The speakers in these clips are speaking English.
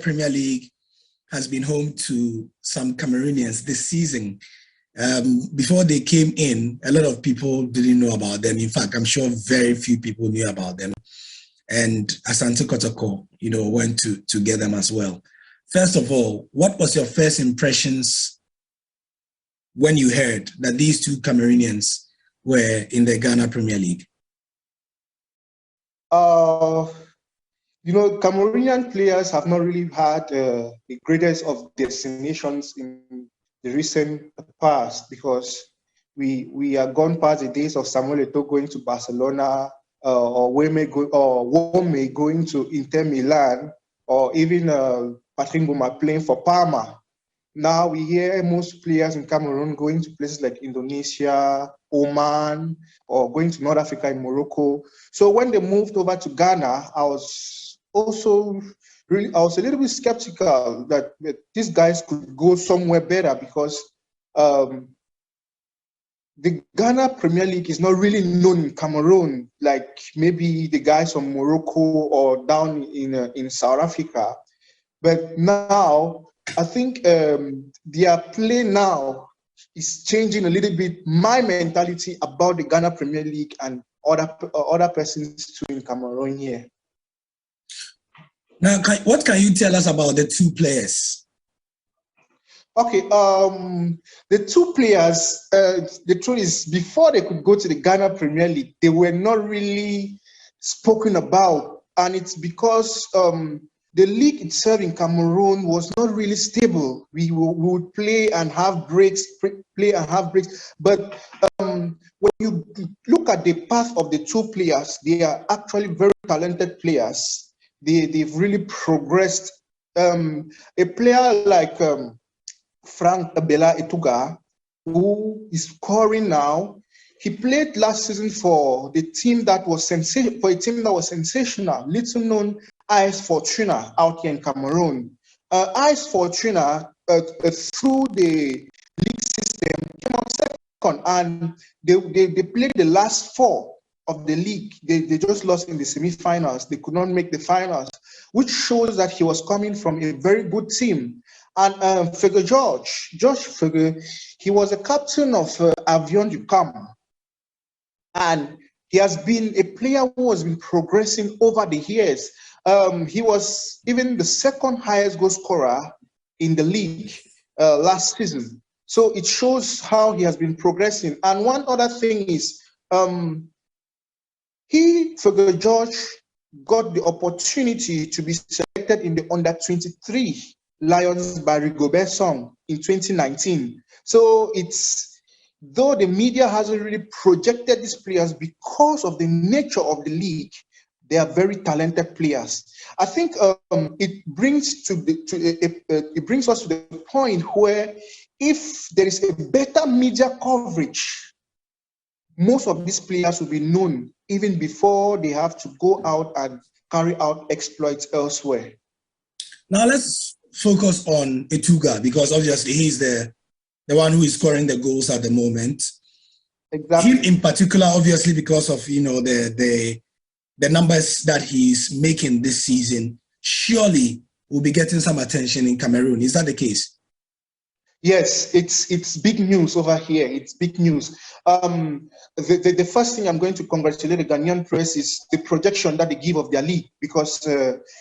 Premier League has been home to some Cameroonians this season. Before they came in, a lot of people didn't know about them. In fact, I'm sure very few people knew about them. And Asante Kotoko, went to get them as well. First of all, what was your first impressions when you heard that these two Cameroonians were in the Ghana Premier League? Cameroonian players have not really had the greatest of destinations in the recent past, because we are gone past the days of Samuel Eto'o going to Barcelona, or Wome going to Inter Milan, or even Patrick Mboma playing for Parma. Now we hear most players in Cameroon going to places like Indonesia, Oman, or going to North Africa and Morocco. So when they moved over to Ghana, I was a little bit skeptical that these guys could go somewhere better, because the Ghana Premier League is not really known in Cameroon like maybe the guys from Morocco or down in South Africa. But now, I think their play now is changing a little bit my mentality about the Ghana Premier League and other persons too in Cameroon here. Now, what can you tell us about the two players? Okay, the two players, the truth is, before they could go to the Ghana Premier League, they were not really spoken about. And it's because the league itself in Cameroon was not really stable. We would play and have breaks. But when you look at the path of the two players, they are actually very talented players. They've really progressed. A player like Frank Abela Etuga, who is scoring now, he played last season for the team that was sensational, little known, AS Fortuna out here in Cameroon. AS Fortuna, through the league system, came out second, and they played the last four of the league. They just lost in the semi-finals. They could not make the finals, which shows that he was coming from a very good team. And George Fege, he was a captain of Avion du Camp. And he has been a player who has been progressing over the years. He was even the second highest goal scorer in the league last season. So it shows how he has been progressing. And one other thing is, Fege George, got the opportunity to be selected in the under-23 Lions by Rigobert Song in 2019. So though the media hasn't really projected these players because of the nature of the league, they are very talented players. I think it brings us to the point where if there is a better media coverage, most of these players will be known even before they have to go out and carry out exploits elsewhere. Now let's focus on Etuga, because obviously he's the one who is scoring the goals at the moment. Exactly. Him in particular, obviously, because of the numbers that he's making this season, surely will be getting some attention in Cameroon. Is that the case? Yes, it's big news over here. It's big news. The first thing I'm going to congratulate the Ghanaian press is the projection that they give of their league, because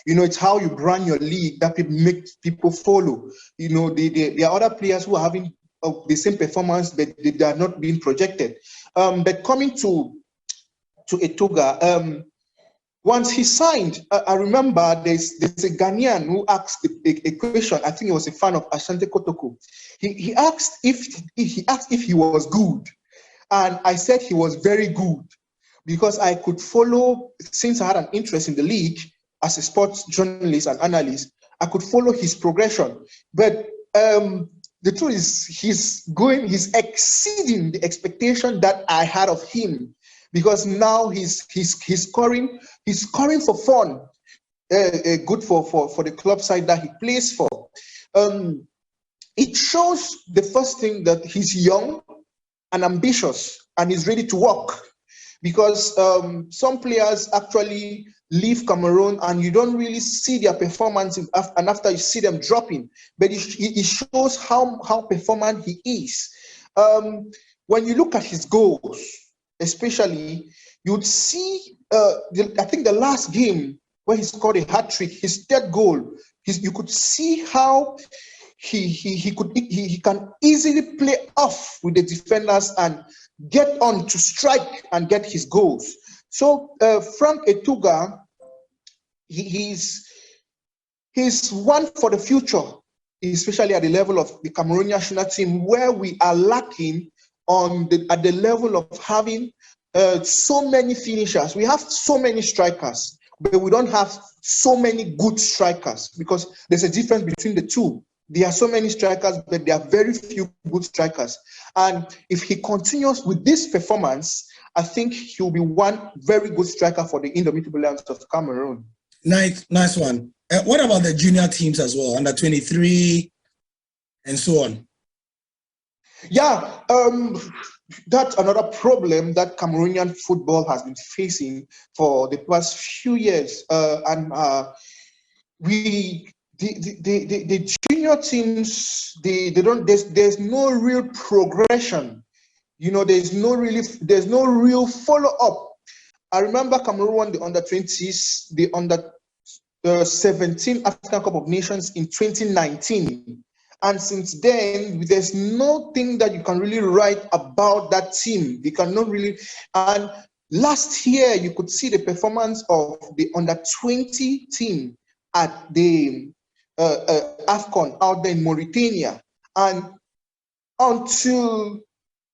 it's how you brand your league that make people follow. There are other players who are having the same performance, but they are not being projected. But coming to Etuga, once he signed, I remember there's a Ghanaian who asked a question. I think he was a fan of Asante Kotoko. He asked if he was good, and I said he was very good, because I could follow, since I had an interest in the league as a sports journalist and analyst, I could follow his progression. But the truth is, he's exceeding the expectation that I had of him, because now he's scoring for fun, good for the club side that he plays for. It shows, the first thing, that he's young and ambitious and he's ready to work, because some players actually leave Cameroon and you don't really see their performance, and after you see them dropping, but it shows how performant he is. When you look at his goals, especially, you'd see, I think the last game where he scored a hat-trick, his third goal, you could see how he can easily play off with the defenders and get on to strike and get his goals. So Frank Etuga, he's one for the future, especially at the level of the Cameroonian national team, where we are lacking at the level of having so many finishers. We have so many strikers, but we don't have so many good strikers, because there's a difference between the two. There are so many strikers, but there are very few good strikers. And if he continues with this performance, I think he'll be one very good striker for the Indomitable Lions of Cameroon. Nice one. What about the junior teams as well, under 23 and so on? Yeah, that's another problem that Cameroonian football has been facing for the past few years. The junior teams, there's no real progression. There's no real follow-up. I remember Cameroon won the under-20s, the under-17 African Cup of Nations in 2019. And since then, there's nothing that you can really write about that team. You cannot really. And last year, you could see the performance of the under-20 team at the AFCON out there in Mauritania. And until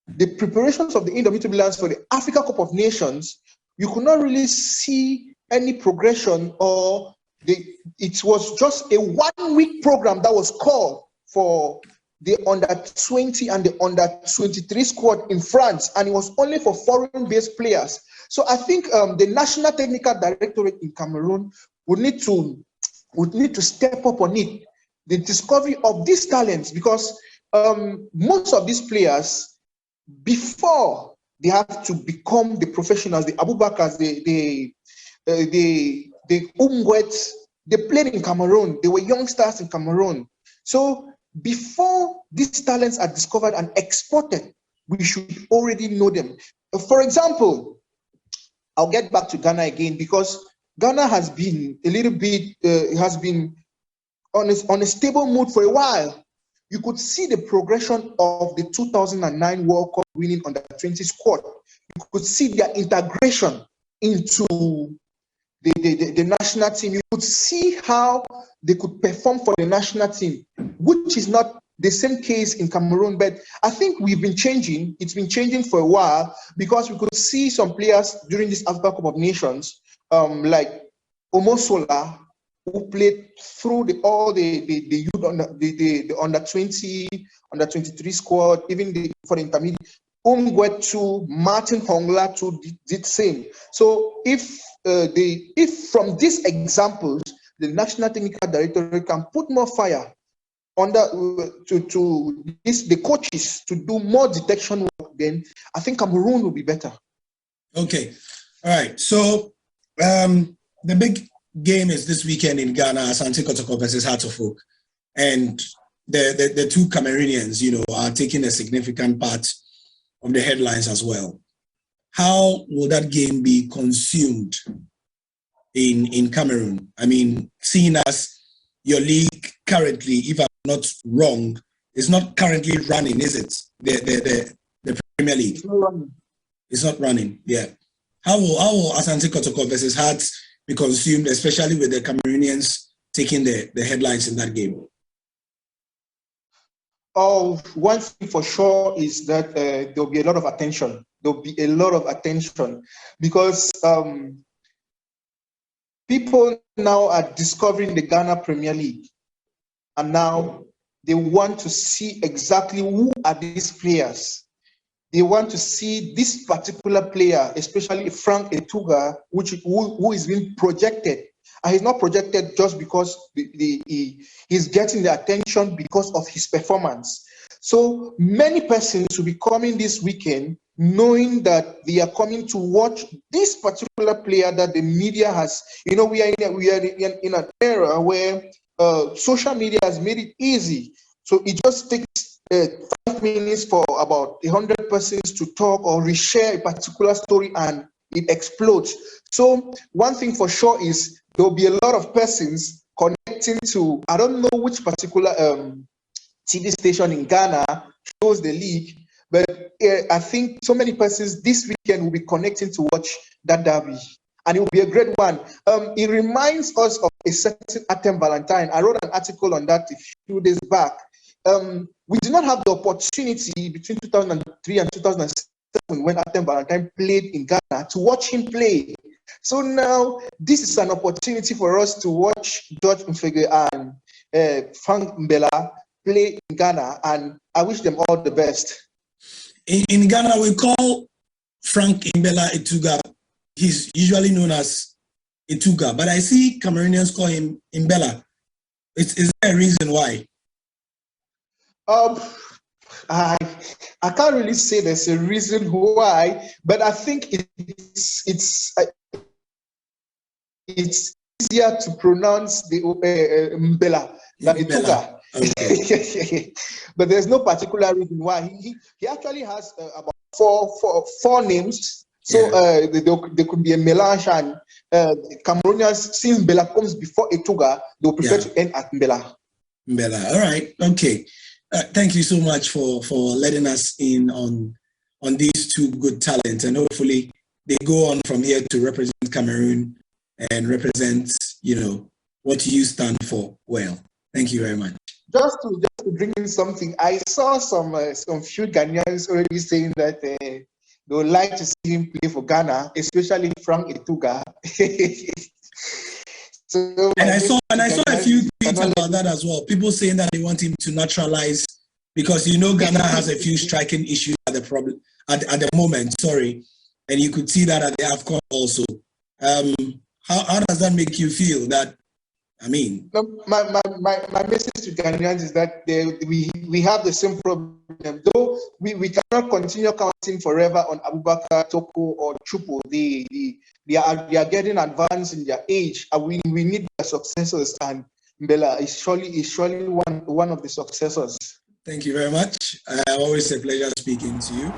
the preparations of the Indomitable Lions for the Africa Cup of Nations, you could not really see any progression, or it was just a 1 week program that was called for the under-20 and the under-23 squad in France, and it was only for foreign-based players. So I think the National Technical Directorate in Cameroon would need to step up on it, the discovery of these talents, because most of these players, before they have to become the professionals, the Abubakars, the Umgwets, they played in Cameroon. They were youngsters in Cameroon. So before these talents are discovered and exported, we should already know them. For example, I'll get back to Ghana again, because Ghana has been a little bit, has been on a stable mood for a while. You could see the progression of the 2009 World Cup winning under-20 squad. You could see their integration into the national team. You could see how they could perform for the national team, which is not the same case in Cameroon. But I think we've been changing. It's been changing for a while, because we could see some players during this Africa Cup of Nations, like Omosola, who played through the youth the under-20, under-23 squad, even for the intermediate. Umgwetu, Martin Hongla too did same. So if from these examples, the National Technical Directorate can put more fire the coaches to do more detection work, then I think Cameroon will be better. Okay. All right. So the big game is this weekend in Ghana, Asante Kotoko versus Hearts of Oak. And the two Cameroonians, are taking a significant part of the headlines as well. How will that game be consumed in Cameroon? I mean, seeing as your league currently, if I'm not wrong, is not currently running, is it? The Premier League? It's not running, yeah. How will Asante Kotoko versus Hearts be consumed, especially with the Cameroonians taking the headlines in that game? One thing for sure is that there'll be a lot of attention. There'll be a lot of attention, because people now are discovering the Ghana Premier League, and now they want to see exactly who are these players. They want to see this particular player, especially Frank Etuga, who is being projected. And he's not projected just because he's getting the attention because of his performance. So many persons will be coming this weekend knowing that they are coming to watch this particular player that the media has. You know, we are in an era where social media has made it easy. So it just takes 5 minutes for about 100 persons to talk or reshare a particular story, and it explodes. So one thing for sure is there will be a lot of persons connecting to, I don't know which particular TV station in Ghana shows the league, but I think so many persons this weekend will be connecting to watch that derby, and it will be a great one. It reminds us of a certain Atem Valentine. I wrote an article on that a few days back. We did not have the opportunity between 2003 and 2007 when Atem Valentine played in Ghana to watch him play. So now this is an opportunity for us to watch George Mfege and Frank Mbela play in Ghana, and I wish them all the best. In Ghana, we call Frank Mbela Etuga. He's usually known as Etuga, but I see Cameroonians call him Mbela. Is there a reason why? I can't really say there's a reason why, but I think it's easier to pronounce the Mbela than Etuga. Okay. But there's no particular reason why. He actually has about four names. So there could be a melange, and Cameroonians, since Mbela comes before Etuga, they will prefer to end at Mbela. Mbela, all right, okay. Thank you so much for letting us in on these two good talents, and hopefully they go on from here to represent Cameroon and represent, you know, what you stand for well. Thank you very much. Just to bring in something, I saw some few Ghanaians already saying that they would like to see him play for Ghana, especially Frank Etuga. So, and I saw a few tweets about that as well. People saying that they want him to naturalize, because you know Ghana has a few striking issues at the moment. Sorry, and you could see that at the AFCON also. How does that make you feel? That, I mean, my message to Ghanaians is that we have the same problem. Though we cannot continue counting forever on Abubakar, Toko, or Chupo. They are getting advanced in their age, and we need their successors. And Mbela is surely one of the successors. Thank you very much. Always a pleasure speaking to you.